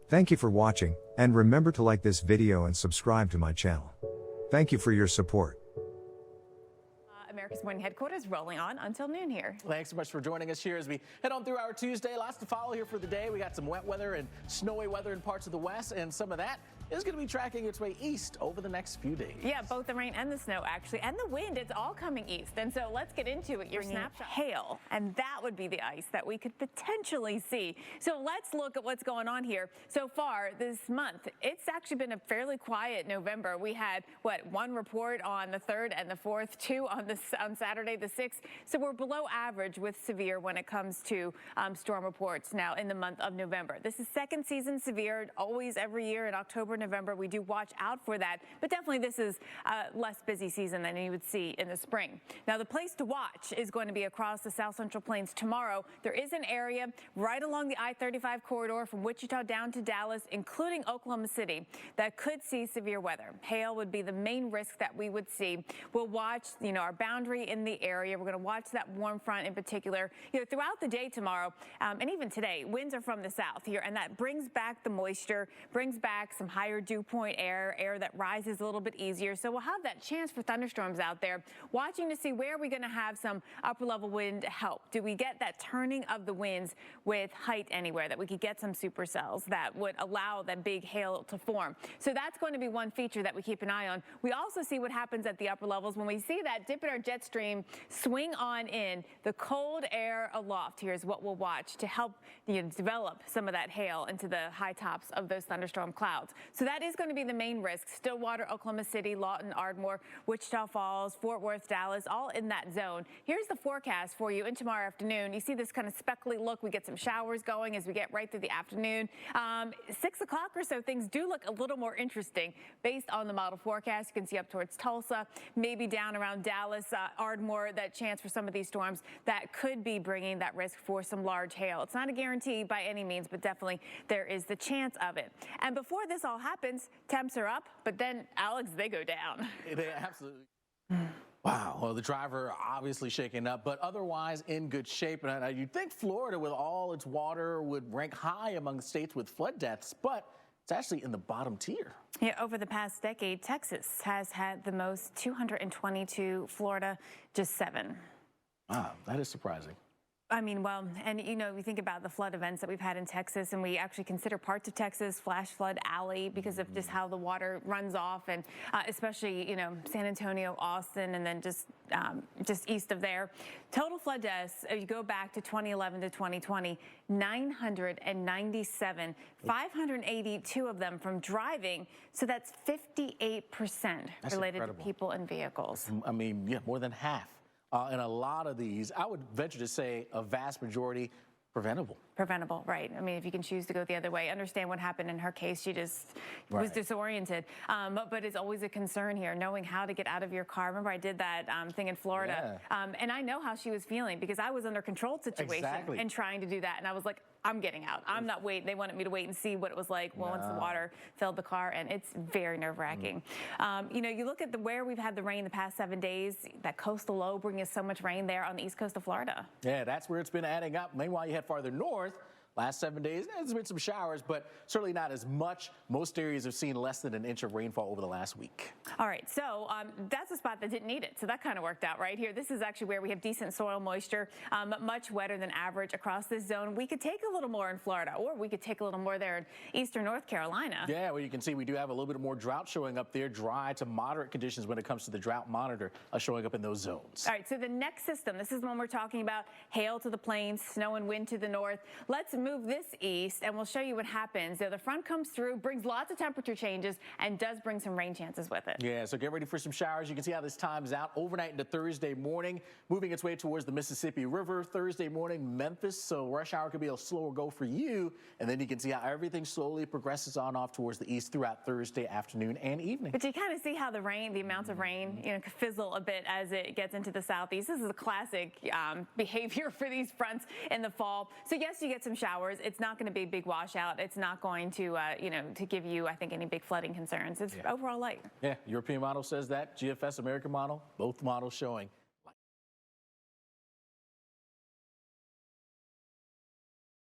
Thank you for watching, and remember to like this video and subscribe to my channel. Thank you for your support. America's Morning Headquarters rolling on until noon here. Thanks so much for joining us here as we head on through our Tuesday. Lots to follow here for the day. We got some wet weather and snowy weather in parts of the west, and some of that is going to be tracking its way east over the next few days. Yeah, both the rain and the snow, actually, and the wind, it's all coming east. And so let's get into it. Your snapshot. Hail, and that would be the ice that we could potentially see. So let's look at what's going on here. So far this month, it's actually been a fairly quiet November. We had, one report on the 3rd and the 4th, two on Saturday the 6th. So we're below average with severe when it comes to storm reports now in the month of November. This is second season severe, always every year in October, November. We do watch out for that, but definitely this is a less busy season than you would see in the spring. Now, the place to watch is going to be across the South Central Plains tomorrow. There is an area right along the I-35 corridor from Wichita down to Dallas, including Oklahoma City, that could see severe weather. Hail would be the main risk that we would see. We'll watch, our boundary in the area. We're going to watch that warm front in particular. Throughout the day tomorrow, and even today, winds are from the south here, and that brings back the moisture, brings back some higher dew point air that rises a little bit easier. So we'll have that chance for thunderstorms out there. Watching to see where we're going to have some upper level wind help. Do we get that turning of the winds with height anywhere, that we could get some supercells that would allow that big hail to form? So that's going to be one feature that we keep an eye on. We also see what happens at the upper levels when we see that dip in our jet stream swing on in. The cold air aloft here is what we'll watch to help develop some of that hail into the high tops of those thunderstorm clouds. So that is going to be the main risk. Stillwater, Oklahoma City, Lawton, Ardmore, Wichita Falls, Fort Worth, Dallas, all in that zone. Here's the forecast for you in tomorrow afternoon. You see this kind of speckly look. We get some showers going as we get right through the afternoon. 6 o'clock or so, things do look a little more interesting based on the model forecast. You can see up towards Tulsa, maybe down around Dallas, Ardmore, that chance for some of these storms that could be bringing that risk for some large hail. It's not a guarantee by any means, but definitely there is the chance of it. And before this all happens, temps are up, but then, Alex, they go down. They absolutely. Wow. Well, the driver obviously shaken up, but otherwise in good shape. And you'd think Florida, with all its water, would rank high among states with flood deaths, but it's actually in the bottom tier. Yeah, over the past decade, Texas has had the most, 222, Florida just 7. Wow, that is surprising. I mean, well, and we think about the flood events that we've had in Texas, and we actually consider parts of Texas flash flood alley because of just how the water runs off, and especially, San Antonio, Austin, and then just east of there. Total flood deaths, if you go back to 2011 to 2020, 997, 582 of them from driving. So that's 58% related to people and vehicles. I mean, yeah, more than half. And a lot of these, I would venture to say a vast majority, preventable. Preventable, right. I mean, if you can choose to go the other way, understand what happened in her case. She just was disoriented. But it's always a concern here, knowing how to get out of your car. Remember, I did that thing in Florida. Yeah. And I know how she was feeling because I was under controlled situation and trying to do that. And I was like, I'm getting out. I'm not waiting. They wanted me to wait and see what it was like once the water filled the car, and it's very nerve-wracking. You look at where we've had the rain the past 7 days, that coastal low bringing us so much rain there on the east coast of Florida. Yeah, that's where it's been adding up. Meanwhile, you head farther north. Last 7 days, there's been some showers, but certainly not as much. Most areas have seen less than an inch of rainfall over the last week. All right, so that's a spot that didn't need it. So that kind of worked out right here. This is actually where we have decent soil moisture, much wetter than average across this zone. We could take a little more in Florida, or we could take a little more there in eastern North Carolina. Yeah, well, you can see we do have a little bit more drought showing up there. Dry to moderate conditions when it comes to the drought monitor showing up in those zones. All right, so the next system, this is the one we're talking about, hail to the plains, snow and wind to the north. Let's move this east, and we'll show you what happens. The front comes through, brings lots of temperature changes, and does bring some rain chances with it. Yeah, so get ready for some showers. You can see how this times out overnight into Thursday morning, moving its way towards the Mississippi River. Thursday morning, Memphis, so rush hour could be a slower go for you. And then you can see how everything slowly progresses on off towards the east throughout Thursday afternoon and evening. But you kind of see how the amounts of rain, fizzle a bit as it gets into the southeast. This is a classic behavior for these fronts in the fall. So yes, you get some showers. It's not going to be a big washout. It's not going to, to give you, I think, any big flooding concerns. It's overall light. Yeah, European model says that. GFS American model, both models showing